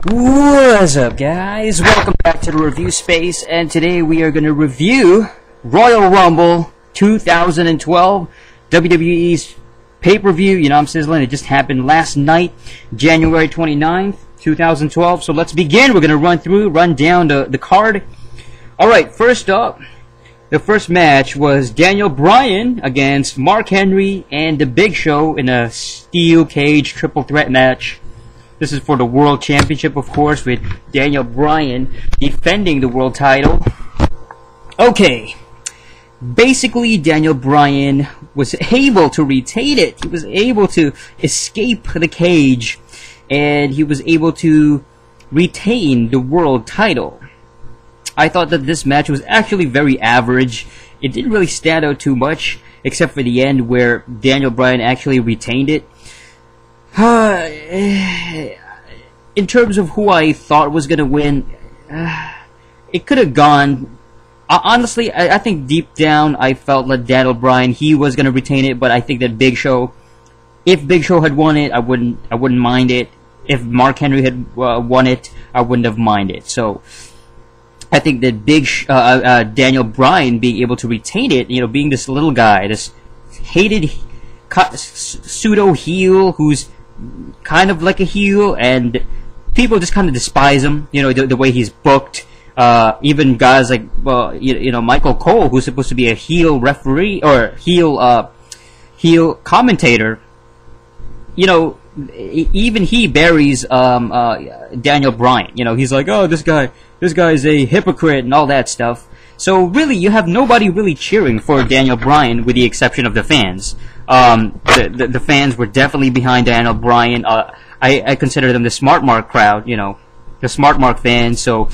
What's up, guys? Welcome back to the review space, and today we are going to review Royal Rumble 2012, WWE's pay-per-view. You know, I'm sizzling. It just happened last night, January 29th, 2012. So let's begin. We're going to run down the card. Alright, first up, the first match was Daniel Bryan against Mark Henry and The Big Show in a steel cage triple threat match. This is for the World Championship, of course, with Daniel Bryan defending the world title. Okay, basically Daniel Bryan was able to retain it. He was able to escape the cage, and he was able to retain the world title. I thought that this match was actually very average. It didn't really stand out too much, except for the end where Daniel Bryan actually retained it. In terms of who I thought was going to win, it could have gone. Honestly, I think deep down I felt like Daniel Bryan, he was going to retain it, but I think that Big Show, if Big Show had won it, I wouldn't mind it. If Mark Henry had won it, I wouldn't have minded it. So I think that Daniel Bryan being able to retain it, you know, being this little guy, this hated pseudo heel who's kind of like a heel, and people just kind of despise him, you know, the way he's booked. Even guys like, you know, Michael Cole, who's supposed to be a heel referee or heel commentator, you know, even he buries Daniel Bryan. You know, he's like, oh, this guy's a hypocrite and all that stuff. So really, you have nobody really cheering for Daniel Bryan, with the exception of the fans. The fans were definitely behind Daniel Bryan. I consider them the Smart Mark crowd, you know, the Smart Mark fans. So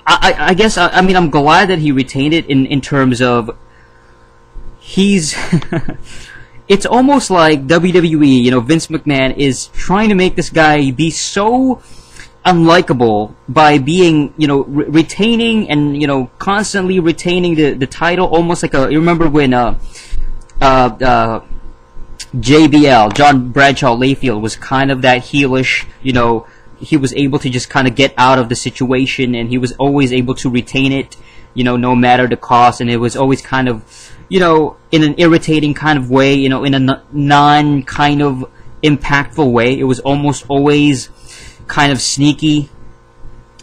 I guess I mean, I'm glad that he retained it in terms of he's. It's almost like WWE, you know, Vince McMahon is trying to make this guy be so unlikable by being, you know, retaining and, you know, constantly retaining the title, almost like you remember when JBL, John Bradshaw Layfield, was kind of that heelish, you know, he was able to just kind of get out of the situation, and he was always able to retain it, you know, no matter the cost, and it was always kind of, you know, in an irritating kind of way, you know, in a non kind of impactful way. It was almost always kind of sneaky,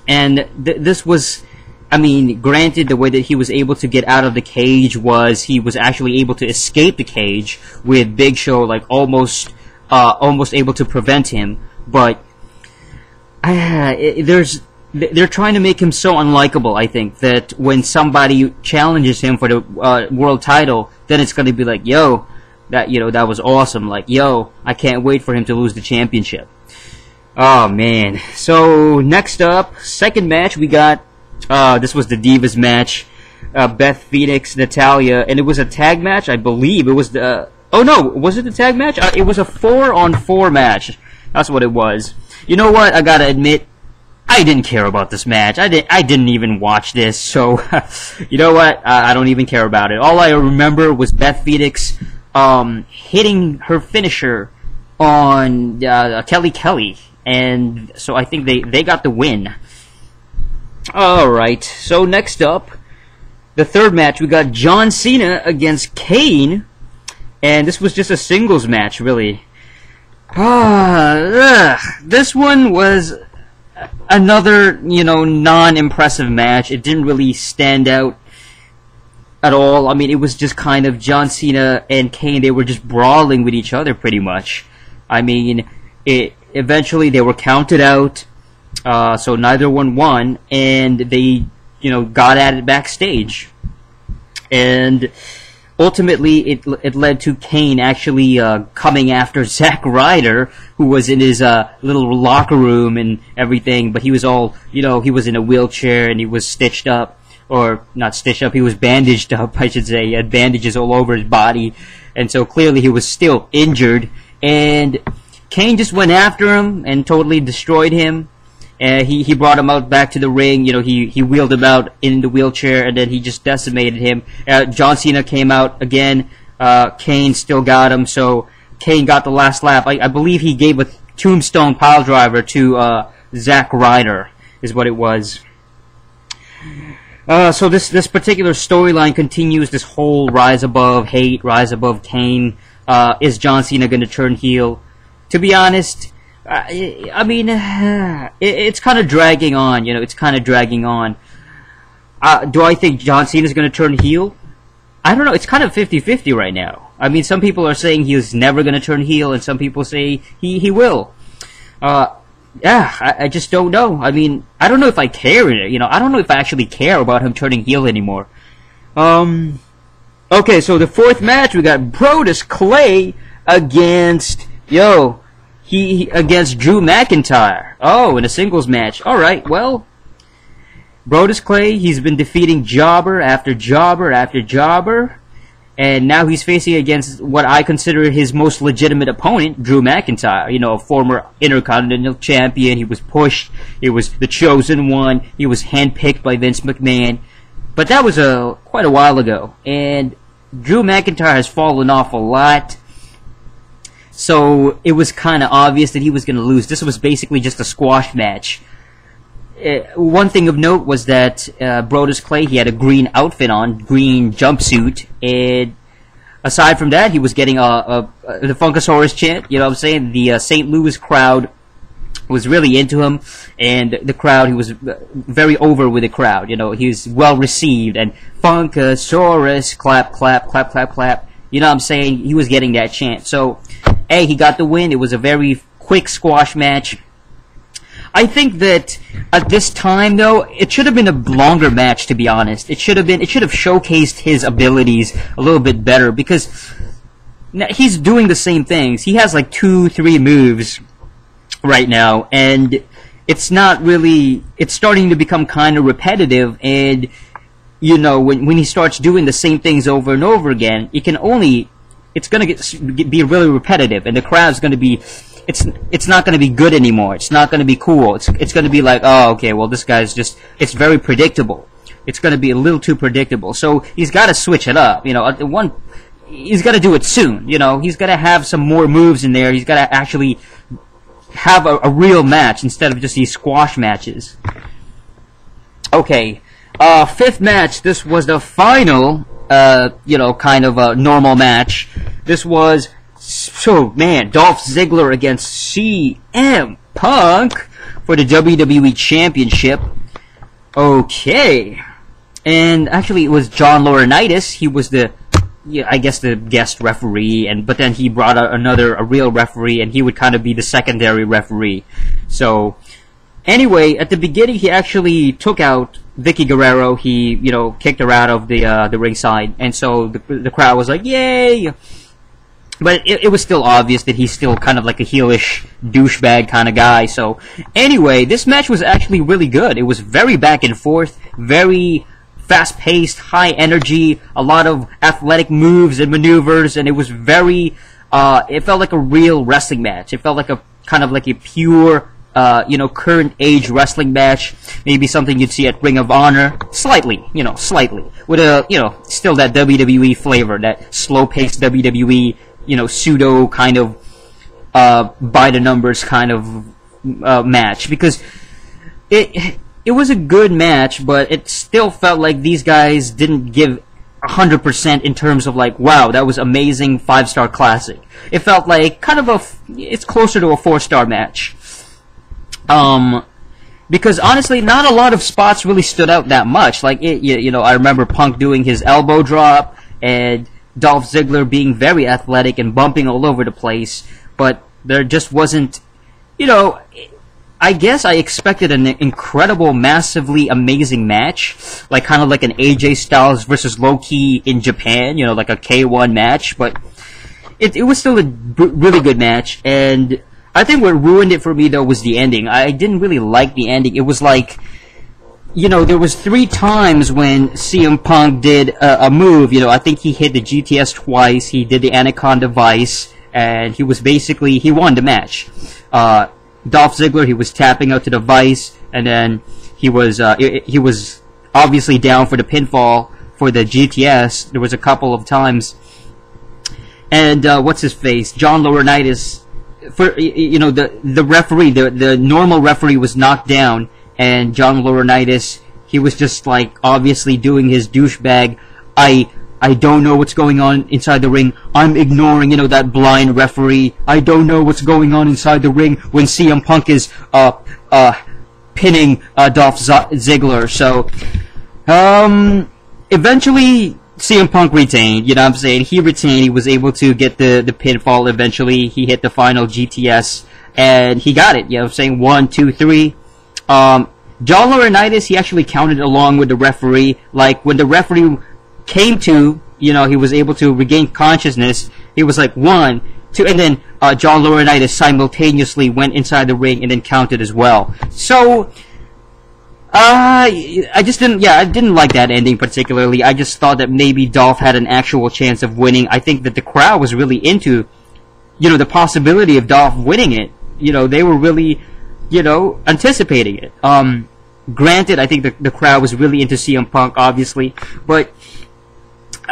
and this was, I mean, granted, the way that he was able to get out of the cage was he was actually able to escape the cage, with Big Show like almost able to prevent him. But they're trying to make him so unlikable. I think that when somebody challenges him for the world title, then it's going to be like, yo, that was awesome. Like, yo, I can't wait for him to lose the championship. Oh man. So next up, second match, we got. This was the Divas match, Beth, Phoenix, Natalya, and it was a tag match, I believe. It was the, oh no, was it the tag match? It was a 4-on-4 match. That's what it was. You know what? I gotta admit, I didn't care about this match. I didn't even watch this, so, you know what? I don't even care about it. All I remember was Beth Phoenix, hitting her finisher on, Kelly, and so I think they got the win. Alright, so next up, the third match, we got John Cena against Kane, and this was just a singles match, really. This one was another, you know, non-impressive match. It didn't really stand out at all. I mean, it was just kind of John Cena and Kane, they were just brawling with each other, pretty much. I mean, eventually they were counted out. So neither one won, and they, you know, got at it backstage, and ultimately it led to Kane actually coming after Zack Ryder, who was in his little locker room and everything, but he was all, you know, he was in a wheelchair and he was stitched up, or not stitched up, he was bandaged up, I should say. He had bandages all over his body, and so clearly he was still injured, and Kane just went after him and totally destroyed him. He brought him out back to the ring. You know, he wheeled him out in the wheelchair, and then he just decimated him. John Cena came out again. Kane still got him, so Kane got the last lap. I believe he gave a tombstone piledriver to Zack Ryder is what it was. So this particular storyline continues, this whole rise above hate, rise above Kane. Is John Cena going to turn heel? To be honest, I mean, it's kind of dragging on, it's kind of dragging on. Do I think John Cena's going to turn heel? I don't know, it's kind of 50-50 right now. I mean, some people are saying he's never going to turn heel, and some people say he will. I just don't know. I mean, I don't know if I care, I don't know if I actually care about him turning heel anymore. Okay, so the fourth match, we got Brodus Clay against, against Drew McIntyre. Oh, in a singles match. Alright, well, Brodus Clay, he's been defeating jobber after jobber after jobber, and now he's facing against what I consider his most legitimate opponent, Drew McIntyre. A former Intercontinental Champion. He was pushed. He was the chosen one. He was handpicked by Vince McMahon. But that was quite a while ago, and Drew McIntyre has fallen off a lot. So it was kind of obvious that he was going to lose. This was basically just a squash match. One thing of note was that Brodus Clay, he had a green outfit on, green jumpsuit, and aside from that, he was getting the Funkasaurus chant. You know what I'm saying? The St. Louis crowd was really into him, and the crowd, he was very over with the crowd. He was well received, and Funkasaurus, clap, clap, clap, clap, clap. You know what I'm saying? He was getting that chant. So, he got the win. It was a very quick squash match. I think that at this time, though, it should have been a longer match, to be honest. It should have showcased his abilities a little bit better, because he's doing the same things. He has like 2-3 moves right now, and it's starting to become kind of repetitive, and when he starts doing the same things over and over again, it's going to be really repetitive, and the crowd's going to be, it's not going to be good anymore. It's not going to be cool. It's going to be like, oh, okay, well, this guy's it's very predictable. It's going to be a little too predictable. So he's got to switch it up. He's got to do it soon. He's got to have some more moves in there. He's got to actually have a real match instead of just these squash matches. Okay, fifth match. This was the final, kind of a normal match. This was, Dolph Ziggler against CM Punk for the WWE Championship. Okay, and actually it was John Laurinaitis. He was the guest referee, but then he brought out a real referee, and he would kind of be the secondary referee. So, anyway, at the beginning, he actually took out Vickie Guerrero. He, kicked her out of the ringside, and so the crowd was like, yay! But it was still obvious that he's still kind of like a heelish douchebag kind of guy. So, anyway, this match was actually really good. It was very back and forth, very fast-paced, high energy, a lot of athletic moves and maneuvers, and it was very, it felt like a real wrestling match. It felt like a kind of like a pure, current age wrestling match. Maybe something you'd see at Ring of Honor. Slightly. With a, still that WWE flavor, that slow-paced WWE, pseudo kind of, by the numbers kind of, match. Because it was a good match, but it still felt like these guys didn't give 100% in terms of like, wow, that was amazing, 5-star classic. It felt like kind of it's closer to a 4-star match. Because honestly, not a lot of spots really stood out that much. Like, I remember Punk doing his elbow drop, and Dolph Ziggler being very athletic and bumping all over the place, but there just wasn't, I guess I expected an incredible, massively amazing match, like kind of like an AJ Styles versus Low-Ki in Japan, like a K1 match, but it was still a really good match, and I think what ruined it for me, though, was the ending. I didn't really like the ending. It was like, there was 3 times when CM Punk did a move, I think he hit the GTS twice, he did the Anaconda Vice, and he won the match. Dolph Ziggler, he was tapping out to the Vice, and then he was obviously down for the pinfall for the GTS. There was a couple of times. And, what's his face? John Laurinaitis, for the referee, the normal referee was knocked down, and John Laurinaitis, he was just like obviously doing his douchebag. I don't know what's going on inside the ring. I'm ignoring, that blind referee. I don't know what's going on inside the ring when CM Punk is pinning Dolph Ziggler. So eventually CM Punk retained. You know what I'm saying? He retained. He was able to get the pinfall eventually. He hit the final GTS and he got it. You know what I'm saying? 1, 2, 3. John Laurinaitis, he actually counted along with the referee. Like when the referee came to, he was able to regain consciousness. He was like 1, 2, and then John Laurinaitis simultaneously went inside the ring and then counted as well. So I didn't like that ending particularly. I just thought that maybe Dolph had an actual chance of winning. I think that the crowd was really into, the possibility of Dolph winning it. They were really, anticipating it. Granted, I think the crowd was really into CM Punk, obviously, but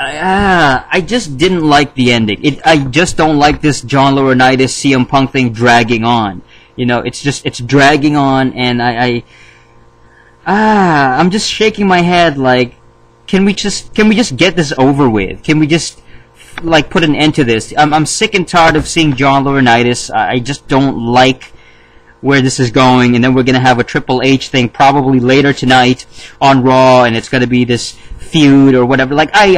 I just didn't like the ending. I just don't like this John Laurinaitis CM Punk thing dragging on. It's dragging on, and I'm just shaking my head like, can we just get this over with? Can we just like put an end to this? I'm sick and tired of seeing John Laurinaitis. I just don't like where this is going, and then we're gonna have a Triple H thing probably later tonight on Raw, and it's gonna be this feud or whatever. Like I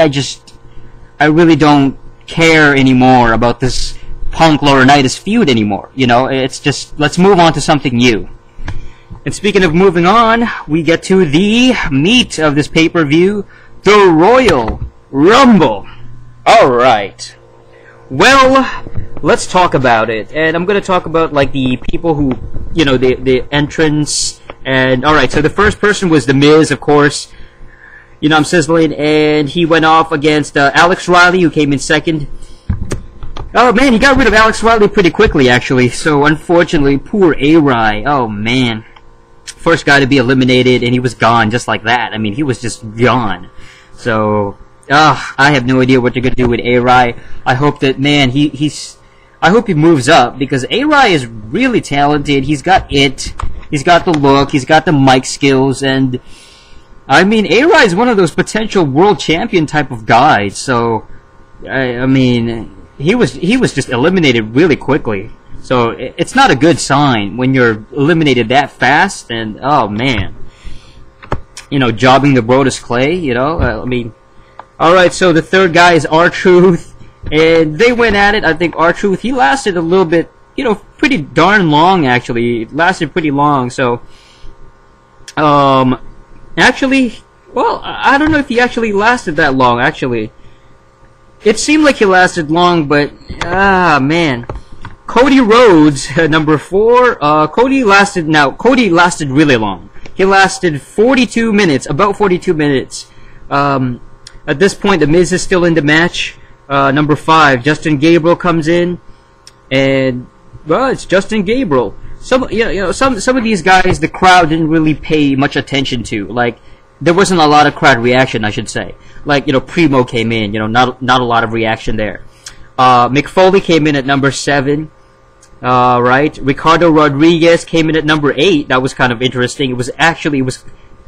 really don't care anymore about this Punk Laurinaitis feud anymore. It's just, let's move on to something new. And speaking of moving on, we get to the meat of this pay-per-view, the Royal Rumble. Alright. Well, let's talk about it. And I'm going to talk about like the people who, the entrance. And alright, so the first person was The Miz, of course. I'm sizzling. And he went off against Alex Riley, who came in second. Oh man, he got rid of Alex Riley pretty quickly, actually. So unfortunately, poor A-Rai. Oh man. First guy to be eliminated, and he was gone just like that. I mean, he was just gone. So, I have no idea what they're gonna do with A-Rai. I hope that, man, I hope he moves up, because A-Rai is really talented. He's got it. He's got the look. He's got the mic skills, and I mean, A-Rai is one of those potential world champion type of guys. So, I mean, he was just eliminated really quickly. So it's not a good sign when you're eliminated that fast, and oh man, jobbing the Brodus Clay, I mean, alright, so the third guy is R-Truth, and they went at it. I think R-Truth, he lasted a little bit, pretty darn long actually. It lasted pretty long, so, actually, well, I don't know if he actually lasted that long, actually. It seemed like he lasted long, but, man. Cody Rhodes, number 4. Cody lasted really long. He lasted 42 minutes, about 42 minutes. At this point, The Miz is still in the match. Number 5, Justin Gabriel comes in, and well, it's Justin Gabriel. Some of these guys, the crowd didn't really pay much attention to. Like, there wasn't a lot of crowd reaction, I should say. Like, Primo came in, not a lot of reaction there. Mick Foley came in at number 7. Right. Ricardo Rodriguez came in at number 8. That was kind of interesting. It was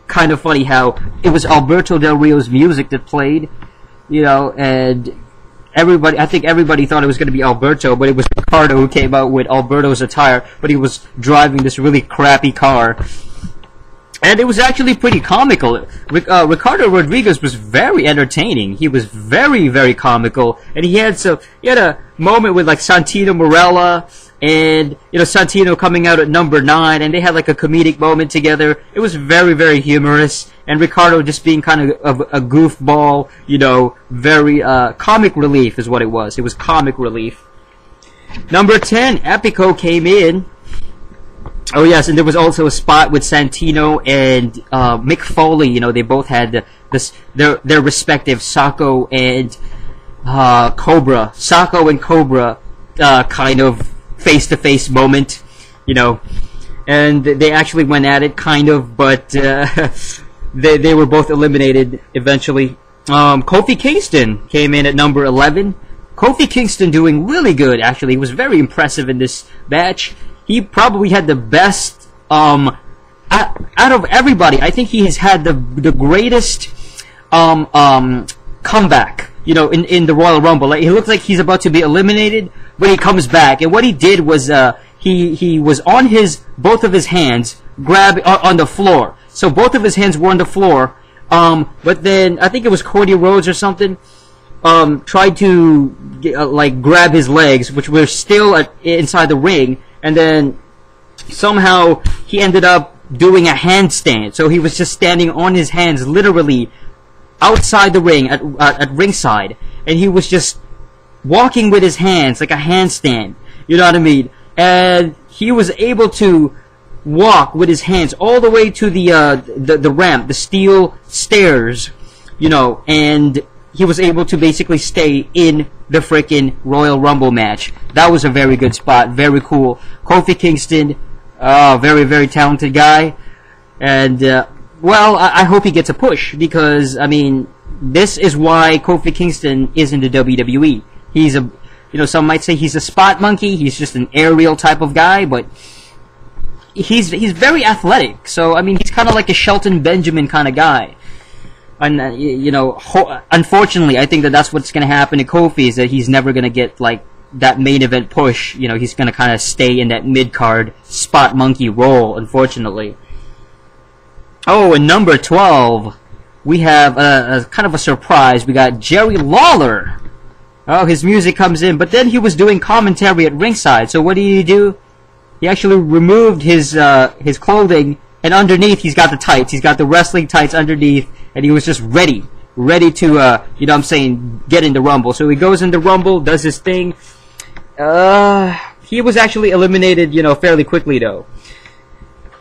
kind of funny how it was Alberto Del Rio's music that played, and I think everybody thought it was going to be Alberto, but it was Ricardo who came out with Alberto's attire, but he was driving this really crappy car. And it was actually pretty comical. Ricardo Rodriguez was very entertaining. He was very, very comical, and he had a moment with like Santino Marella, and Santino coming out at number 9, and they had like a comedic moment together. It was very, very humorous, and Ricardo just being kind of a goofball, very comic relief is what it was. It was comic relief. Number 10, Epico came in. Oh yes, and there was also a spot with Santino and Mick Foley. They both had their respective Sacco and Cobra kind of face-to-face moment, and they actually went at it kind of, but they were both eliminated eventually. Kofi Kingston came in at number 11. Kofi Kingston doing really good, actually. He was very impressive in this match. He probably had the best, out of everybody. I think he has had the greatest, comeback, you know, in the Royal Rumble. Like, he looks like he's about to be eliminated, but he comes back. And what he did was, he was on both of his hands, on the floor. So both of his hands were on the floor, but then, I think it was Cody Rhodes or something, tried to, grab his legs, which were still inside the ring, and then somehow he ended up doing a handstand. So he was just standing on his hands, literally, outside the ring, at ringside, and he was just walking with his hands, like a handstand, you know what I mean? And he was able to walk with his hands all the way to the ramp, the steel stairs, you know, and he was able to basically stay in the frickin' Royal Rumble match. That was a very good spot, very cool. Kofi Kingston, very, very talented guy, and, well, I hope he gets a push, because, I mean, this is why Kofi Kingston is in the WWE. He's some might say he's a spot monkey, he's just an aerial type of guy, but he's very athletic, so, I mean, he's kind of like a Shelton Benjamin kind of guy. And, unfortunately, I think that's what's going to happen to Kofi, is that he's never going to get, like, that main event push. You know, he's going to kind of stay in that mid-card spot monkey role, unfortunately. Oh, and number 12, we have a kind of a surprise. We got Jerry Lawler. Oh, his music comes in, but then he was doing commentary at ringside. So what did he do? He actually removed his clothing, and underneath he's got the tights. He's got the wrestling tights underneath, and he was just ready to, you know what I'm saying, get in the Rumble. So he goes in the Rumble, does his thing. He was actually eliminated, you know, fairly quickly, though.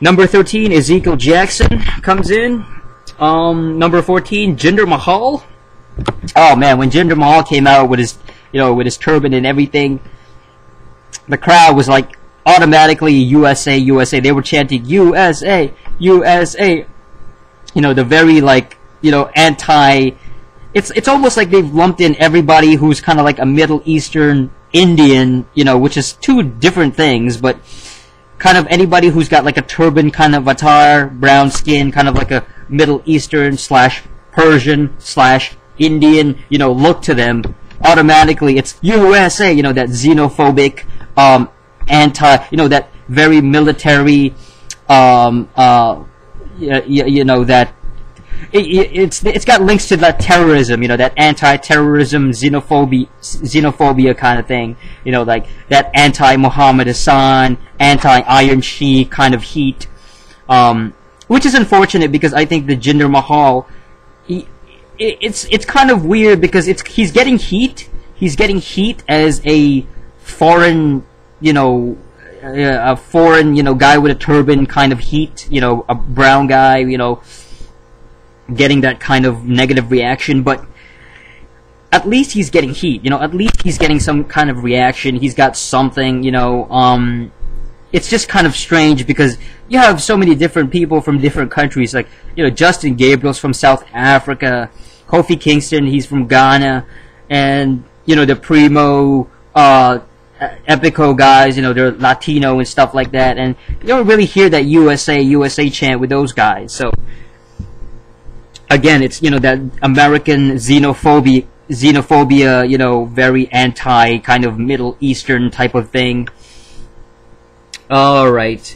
Number 13, Ezekiel Jackson comes in. Number 14, Jinder Mahal. Oh man, when Jinder Mahal came out with his turban and everything, the crowd was like automatically USA, USA. They were chanting USA, USA. You know, the very anti. It's almost like they've lumped in everybody who's kind of like a Middle Eastern Indian, you know, which is two different things, but kind of anybody who's got like a turban kind of attire, brown skin, kind of like a Middle Eastern / Persian / Indian, you know, look to them. Automatically, it's USA, you know, that xenophobic, anti, you know, that very military, you know, that it's got links to that terrorism, you know, that anti-terrorism, xenophobia kind of thing, you know, like that anti-Muhammad Hassan, anti-Iron Sheik kind of heat, which is unfortunate because I think the Jinder Mahal, it's kind of weird because he's getting heat as a foreign, you know, guy with a turban kind of heat, you know, a brown guy, you know, getting that kind of negative reaction, but at least he's getting heat, you know, at least he's getting some kind of reaction, he's got something, you know, it's just kind of strange because you have so many different people from different countries, like, you know, Justin Gabriel's from South Africa, Kofi Kingston, he's from Ghana, and, you know, the Primo, Epico guys, you know, they're Latino and stuff like that, and you don't really hear that USA, USA chant with those guys, so again, it's, you know, that American xenophobia, you know, very anti kind of Middle Eastern type of thing. Alright.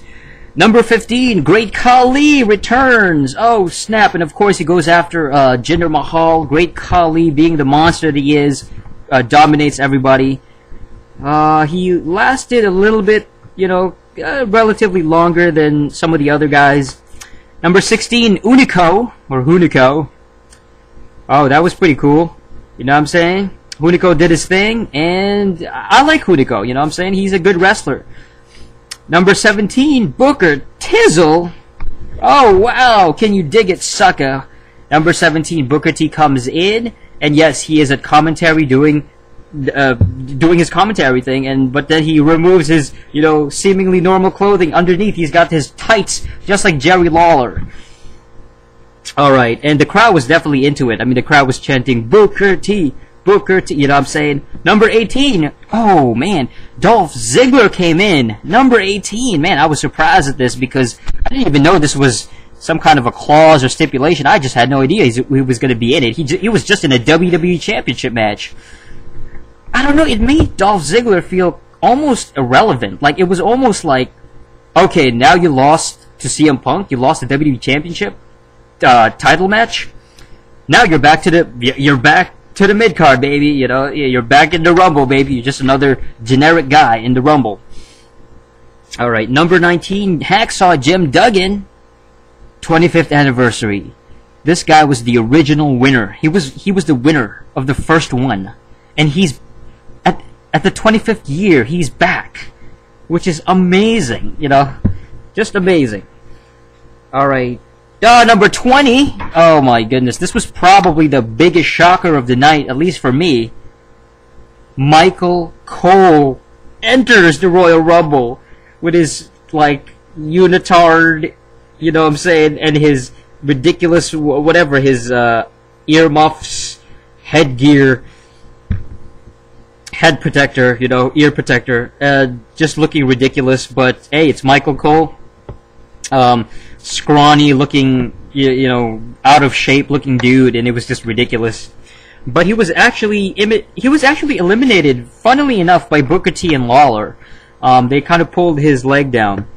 Number 15, Great Khali returns. Oh, snap. And of course he goes after Jinder Mahal. Great Khali, being the monster that he is, dominates everybody. He lasted a little bit, you know, relatively longer than some of the other guys. Number 16, Hunico. Oh, that was pretty cool. You know what I'm saying? Hunico did his thing, and I like Hunico, you know what I'm saying? He's a good wrestler. Number 17, Booker Tizzle. Oh, wow. Can you dig it, sucker? Number 17, Booker T comes in, and yes, he is at commentary doing his commentary thing, but then he removes his, you know, seemingly normal clothing. Underneath, he's got his tights, just like Jerry Lawler. Alright, and the crowd was definitely into it. I mean, the crowd was chanting, Booker T, Booker T, you know what I'm saying? Number 18, oh man, Dolph Ziggler came in. Number 18, man, I was surprised at this because I didn't even know this was some kind of a clause or stipulation. I just had no idea he was going to be in it. He was just in a WWE Championship match. I don't know, it made Dolph Ziggler feel almost irrelevant. Like, it was almost like, okay, now you lost to CM Punk, you lost the WWE Championship title match. Now you're back to the mid card, baby. You know, you're back in the Rumble, baby. You're just another generic guy in the Rumble. All right, number 19, Hacksaw Jim Duggan, 25th anniversary. This guy was the original winner. He was the winner of the first one, and he's at the 25th year. He's back, which is amazing. You know, just amazing. All right. Number 20. Oh my goodness. This was probably the biggest shocker of the night, at least for me. Michael Cole enters the Royal Rumble with his, like, unitard, you know what I'm saying, and his ridiculous, whatever, his earmuffs, headgear, head protector, you know, ear protector, just looking ridiculous, but hey, it's Michael Cole. Scrawny looking, you know, out of shape looking dude, and it was just ridiculous. But he was actually eliminated, funnily enough, by Booker T and Lawler. They kind of pulled his leg down.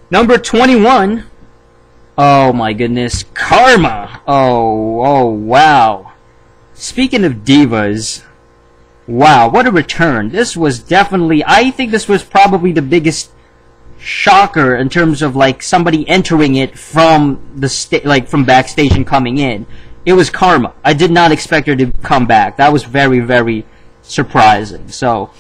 Number 21. Oh my goodness, Karma. Oh wow. Speaking of divas, wow, what a return. This was definitely, I think this was probably the biggest shocker in terms of like somebody entering it from the from backstage and coming in. It was Karma. I did not expect her to come back. That was very, very surprising. So,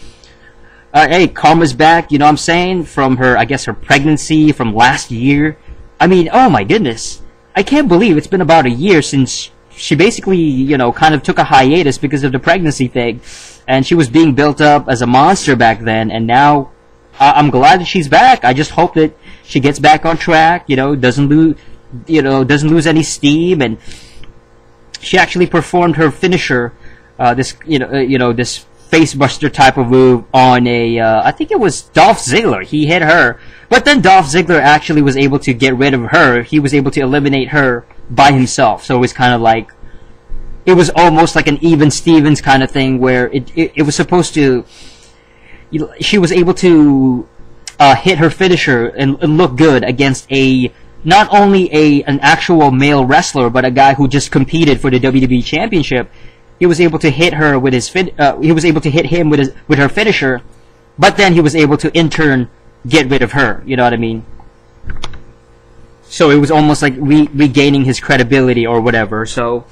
hey, Karma's back, you know what I'm saying? From her, I guess her pregnancy from last year. I mean, oh my goodness. I can't believe it's been about a year since she basically, you know, kind of took a hiatus because of the pregnancy thing. And she was being built up as a monster back then, and now I'm glad that she's back. I just hope that she gets back on track, you know, doesn't lose any steam, and she actually performed her finisher, this facebuster type of move on I think it was Dolph Ziggler. He hit her, but then Dolph Ziggler actually was able to get rid of her. He was able to eliminate her by himself. So it was kind of like, it was almost like an even Stevens kind of thing where it was supposed to. She was able to hit her finisher and look good against not only an actual male wrestler, but a guy who just competed for the WWE Championship. He was able to hit her with he was able to hit him with her finisher, but then he was able to in turn get rid of her. You know what I mean? So it was almost like regaining his credibility or whatever. So,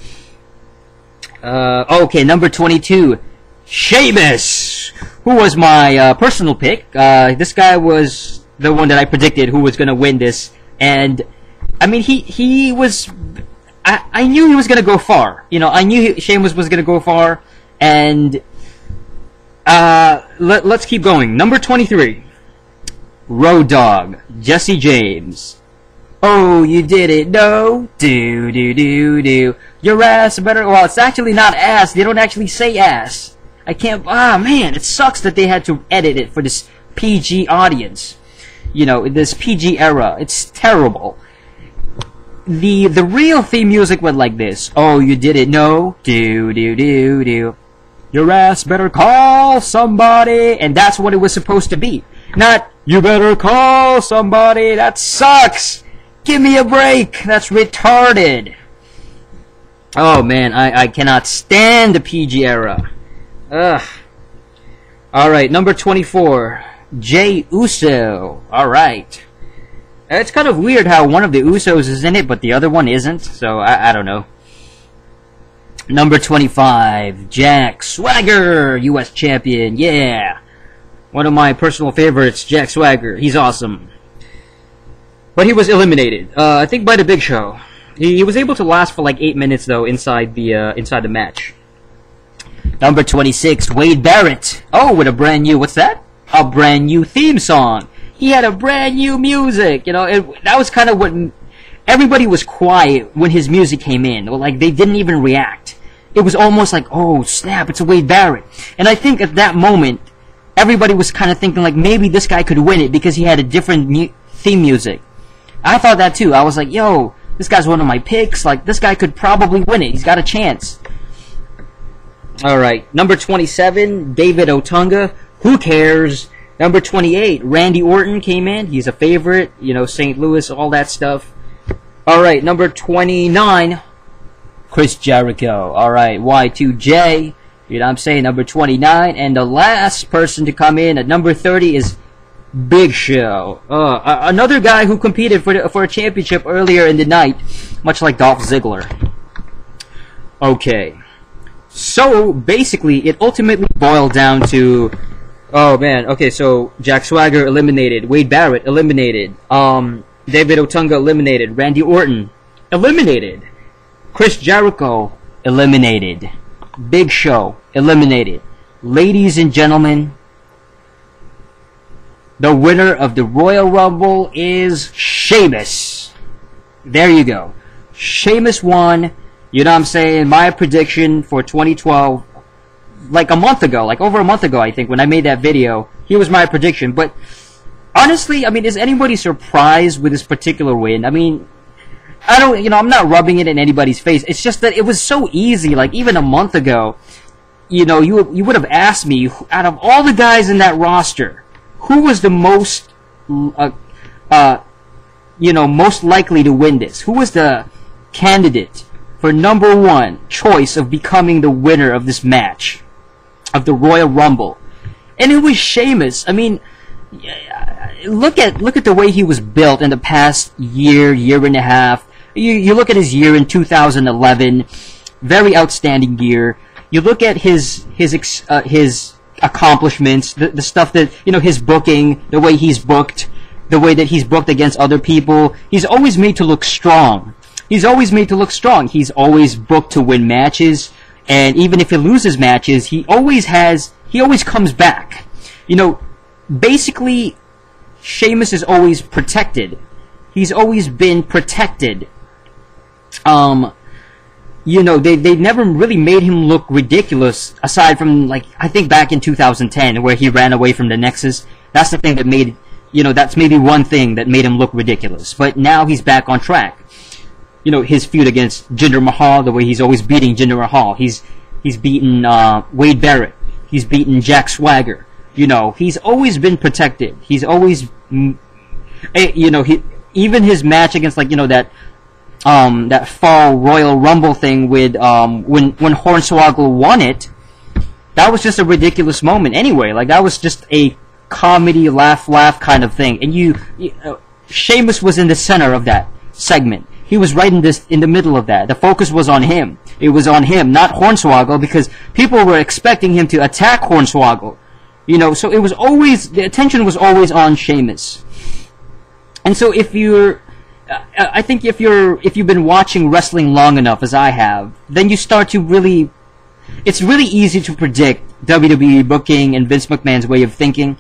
okay, number 22. Sheamus, who was my personal pick. This guy was the one that I predicted who was going to win this, and I mean he was. I knew he was going to go far. You know, I knew Sheamus was going to go far, and let's keep going. Number 23, Road Dogg, Jesse James. Oh, you did it, no? Do. Your ass better. Well, it's actually not ass. They don't actually say ass. I can't. Man, it sucks that they had to edit it for this PG audience. You know, this PG era. It's terrible. The real theme music went like this. Oh, you did it, no? Do. Your ass better call somebody. And that's what it was supposed to be. Not, you better call somebody. That sucks. Give me a break. That's retarded. Oh, man, I cannot stand the PG era. Ugh. Alright, number 24, Jey Uso. Alright. It's kind of weird how one of the Usos is in it, but the other one isn't, so I don't know. Number 25, Jack Swagger, US Champion, yeah. One of my personal favorites, Jack Swagger. He's awesome. But he was eliminated, I think by the Big Show. He was able to last for like 8 minutes, though, inside the match. Number 26, Wade Barrett. Oh, with a brand new, what's that? A brand new theme song. He had a brand new music. You know, that was kind of what everybody was quiet when his music came in. Like, they didn't even react. it was almost like, oh snap, it's a Wade Barrett. And I think at that moment, everybody was kind of thinking like maybe this guy could win it because he had a different theme music. I thought that too. I was like, yo, this guy's one of my picks. Like, this guy could probably win it. He's got a chance. Alright, number 27, David Otunga. Who cares? Number 28, Randy Orton came in. He's a favorite. You know, St. Louis, all that stuff. Alright, number 29, Chris Jericho. Alright, Y2J. You know what I'm saying? Number 29. And the last person to come in at number 30 is Big Show. Another guy who competed for a championship earlier in the night, much like Dolph Ziggler. Okay. So, basically, it ultimately boiled down to... Oh, man. Okay, so Jack Swagger eliminated. Wade Barrett eliminated. David Otunga eliminated. Randy Orton eliminated. Chris Jericho eliminated. Big Show eliminated. Ladies and gentlemen, the winner of the Royal Rumble is Sheamus. There you go. Sheamus won. You know what I'm saying? My prediction for 2012, like a month ago, like over a month ago, I think, when I made that video, here was my prediction. But honestly, I mean, is anybody surprised with this particular win? I mean, I don't, you know, I'm not rubbing it in anybody's face. It's just that it was so easy. Like, even a month ago, you know, you would have asked me, out of all the guys in that roster, who was the most, you know, most likely to win this? Who was the candidate for number one choice of becoming the winner of this match, of the Royal Rumble? And it was Sheamus. I mean, look at the way he was built in the past year and a half. You look at his year in 2011, very outstanding year. You look at his accomplishments, the stuff that, you know, his booking, the way he's booked, the way that he's booked against other people. He's always made to look strong. He's always made to look strong. He's always booked to win matches, and even if he loses matches, he always comes back. You know, basically, Sheamus is always protected. He's always been protected. You know, they never really made him look ridiculous, aside from, like, I think back in 2010, where he ran away from the Nexus. That's the thing that made, you know, that's maybe one thing that made him look ridiculous. But now he's back on track. You know, his feud against Jinder Mahal, the way he's always beating Jinder Mahal. He's beaten Wade Barrett. He's beaten Jack Swagger. You know, he's always been protected. He's always, you know, even his match against, like, you know, that fall Royal Rumble thing with when Hornswoggle won it, that was just a ridiculous moment anyway. Like, that was just a comedy laugh kind of thing. And Sheamus was in the center of that segment. He was right in the middle of that. The focus was on him. It was on him, not Hornswoggle, because people were expecting him to attack Hornswoggle. You know, so it was always, the attention was always on Sheamus. And so if you're, I think if you've been watching wrestling long enough, as I have, then you start to really, it's really easy to predict WWE booking and Vince McMahon's way of thinking,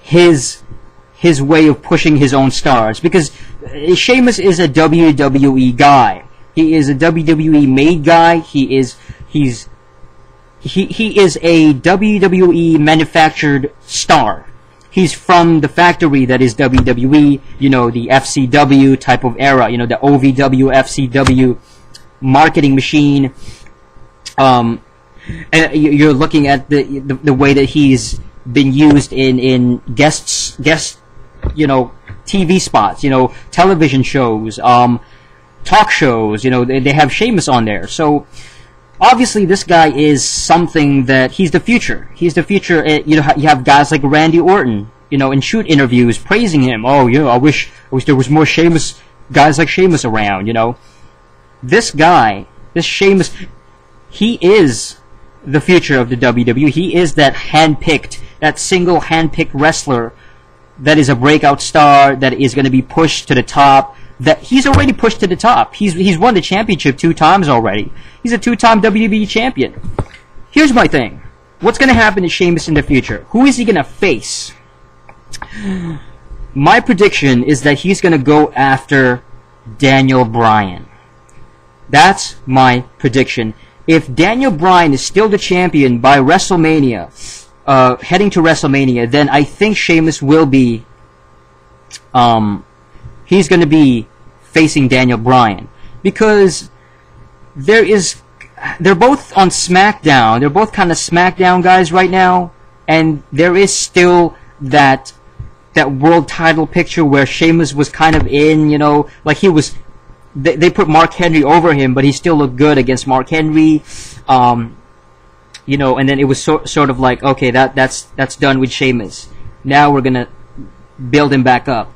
his way of pushing his own stars, because Sheamus is a WWE guy. He is a WWE made guy. He is a WWE manufactured star. He's from the factory that is WWE, you know, the FCW type of era, you know, the OVW, FCW marketing machine. And you're looking at the way that he's been used in guest, you know, TV spots, you know, television shows, talk shows, you know, they have Sheamus on there. So, obviously, this guy is something that he's the future. He's the future. You know, you have guys like Randy Orton, you know, in shoot interviews praising him. Oh, yeah, I wish there was more Sheamus, guys like Sheamus around, you know. This guy, this Sheamus, he is the future of the WWE. He is that single handpicked wrestler that is a breakout star, that is going to be pushed to the top. That he's already pushed to the top. He's won the championship 2 times already. He's a 2-time WWE champion. Here's my thing. What's going to happen to Sheamus in the future? Who is he going to face? My prediction is that he's going to go after Daniel Bryan. That's my prediction. if Daniel Bryan is still the champion by WrestleMania, heading to WrestleMania, then I think Sheamus will be, he's going to be facing Daniel Bryan. Because they're both on SmackDown. They're both kind of SmackDown guys right now. And there is still that world title picture where Sheamus was kind of in, you know, like he was, they put Mark Henry over him, but he still looked good against Mark Henry. You know, and then it was sort of like, okay, that's done with Sheamus. Now we're gonna build him back up.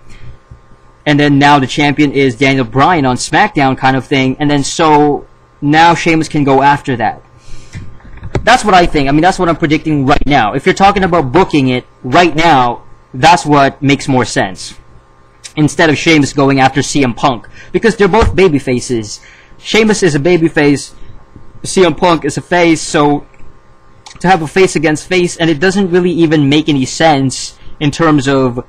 And then now the champion is Daniel Bryan on SmackDown kind of thing, and then so now Sheamus can go after that. That's what I think. I mean, that's what I'm predicting right now. If you're talking about booking it right now, that's what makes more sense. Instead of Sheamus going after CM Punk. Because they're both baby faces. Sheamus is a baby face, CM Punk is a face, so to have a face against face, and it doesn't really even make any sense in terms of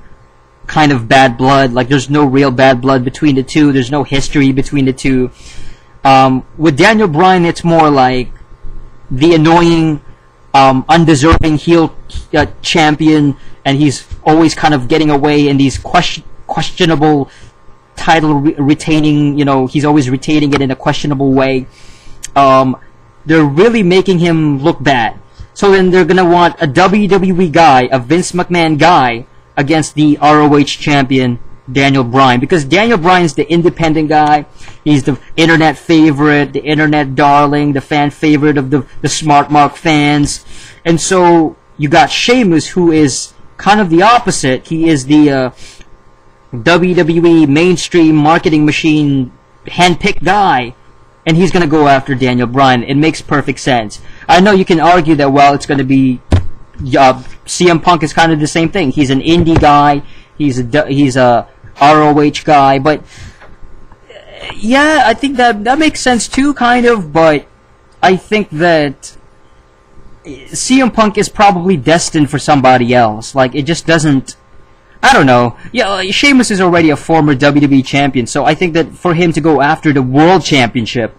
kind of bad blood. Like, there's no real bad blood between the two. There's no history between the two. With Daniel Bryan, it's more like the annoying, undeserving heel champion, and he's always kind of getting away in these questionable title retaining, you know, he's always retaining it in a questionable way. They're really making him look bad. So then they're going to want a WWE guy, a Vince McMahon guy, against the ROH champion, Daniel Bryan. Because Daniel Bryan's the independent guy. He's the internet favorite, the internet darling, the fan favorite of the Smart Mark fans. And so you got Sheamus, who is kind of the opposite. He is the WWE mainstream marketing machine handpicked guy. And he's going to go after Daniel Bryan. It makes perfect sense. I know you can argue that, well, it's going to be CM Punk is kind of the same thing. He's an indie guy. He's a ROH guy. But yeah, I think that makes sense too, kind of. But I think that CM Punk is probably destined for somebody else. Like, it just doesn't. I don't know. Yeah, Sheamus is already a former WWE champion, so I think that for him to go after the World Championship,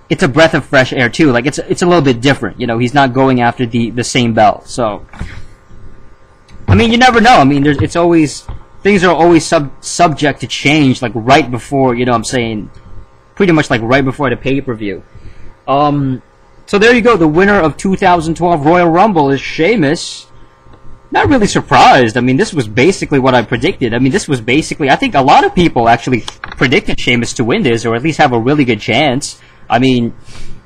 it's a breath of fresh air too. Like, it's a little bit different. You know, he's not going after the same belt. So, I mean, you never know. I mean, things are always subject to change. Like right before, you know, what I'm saying, pretty much like right before the pay-per-view. So there you go. The winner of 2012 Royal Rumble is Sheamus. Not really surprised. I mean, this was basically what I predicted. I mean, this was basically, I think a lot of people actually predicted Sheamus to win this, or at least have a really good chance. I mean,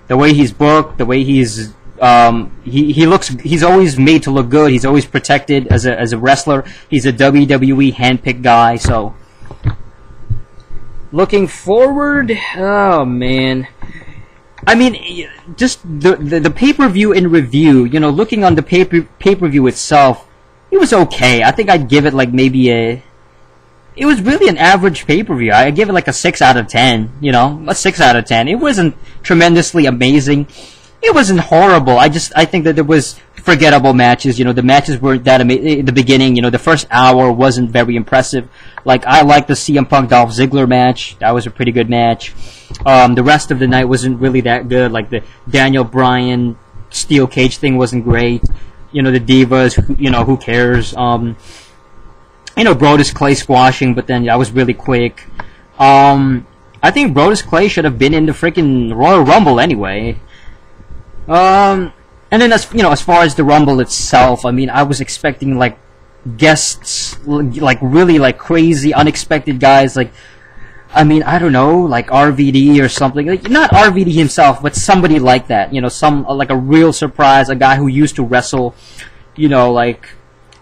the way he's booked, the way he's, he's always made to look good. He's always protected as a wrestler. He's a WWE handpicked guy, so. Looking forward, oh man. I mean, just the pay-per-view in review, you know, looking on the pay-per-view itself, it was okay. I think I'd give it like maybe it was really an average pay-per-view. I'd give it like a 6 out of 10, you know, a 6 out of 10. It wasn't tremendously amazing. It wasn't horrible. I think that there was forgettable matches. You know, the matches weren't that amazing. The beginning, you know, the first hour wasn't very impressive. Like, I liked the CM Punk Dolph Ziggler match. That was a pretty good match. The rest of the night wasn't really that good. Like, the Daniel Bryan steel cage thing wasn't great. You know, the Divas, you know, who cares? You know, Brodus Clay squashing, but then that was really quick. I think Brodus Clay should have been in the freaking Royal Rumble anyway. And then as far as the Rumble itself, I mean, I was expecting like guests, like really like crazy, unexpected guys, like, I mean, I don't know, like RVD or something. Like, not RVD himself, but somebody like that. You know, like a real surprise, a guy who used to wrestle. You know, like,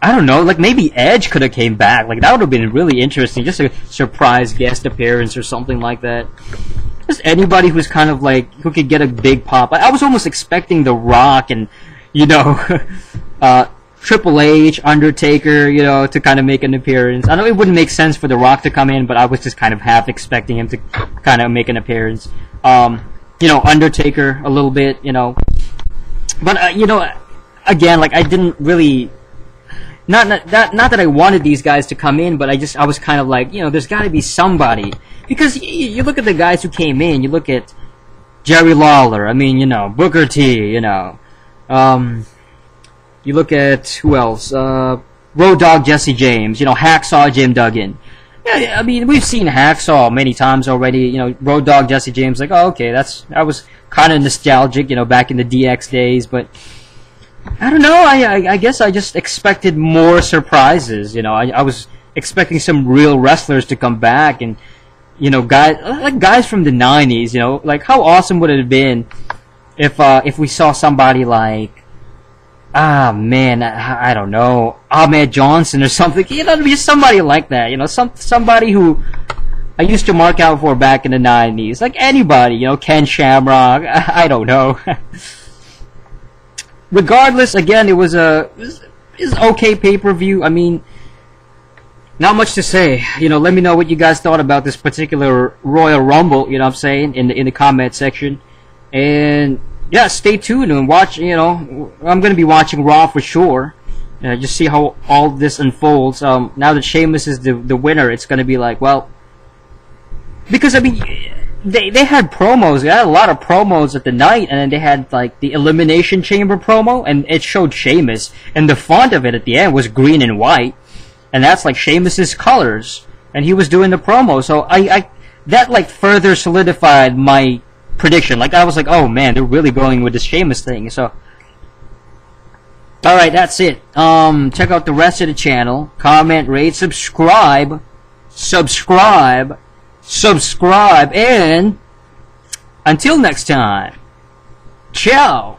I don't know, like maybe Edge could have came back. Like, that would have been really interesting. Just a surprise guest appearance or something like that. Just anybody who's kind of like, who could get a big pop. I was almost expecting The Rock and, you know, Triple H, Undertaker, you know, to kind of make an appearance. I know it wouldn't make sense for The Rock to come in, but I was just kind of half expecting him to kind of make an appearance. You know, Undertaker a little bit, you know. But, you know, again, like, I didn't really... Not that I wanted these guys to come in, but I was kind of like, you know, there's got to be somebody. Because you look at the guys who came in, you look at Jerry Lawler. I mean, you know, Booker T. You know, you look at who else? Road Dogg Jesse James. You know, Hacksaw Jim Duggan. Yeah, I mean, we've seen Hacksaw many times already. You know, Road Dogg Jesse James. Like, oh, okay, that was kind of nostalgic. You know, back in the DX days, but I don't know. I guess I just expected more surprises. You know, I was expecting some real wrestlers to come back, and you know, guys from the '90s. You know, like how awesome would it have been if we saw somebody like, man, I don't know, Ahmed Johnson or something. You know, just somebody like that. You know, somebody who I used to mark out for back in the '90s. Like anybody. You know, Ken Shamrock. I don't know. Regardless, again, it was okay pay-per-view. I mean, not much to say. You know, let me know what you guys thought about this particular Royal Rumble. You know what I'm saying, in the comment section. And yeah, stay tuned and watch. You know, I'm gonna be watching Raw for sure. Just see how all this unfolds. Now that Sheamus is the winner, it's gonna be like, well, because I mean, they had promos. They had a lot of promos at the night, and then they had like the Elimination Chamber promo, and it showed Sheamus, and the font of it at the end was green and white, and that's like Sheamus's colors, and he was doing the promo. So I that like further solidified my prediction. Like I was like, oh man, they're really going with this Sheamus thing. So all right, that's it. Check out the rest of the channel. Comment, rate, subscribe, and until next time, ciao.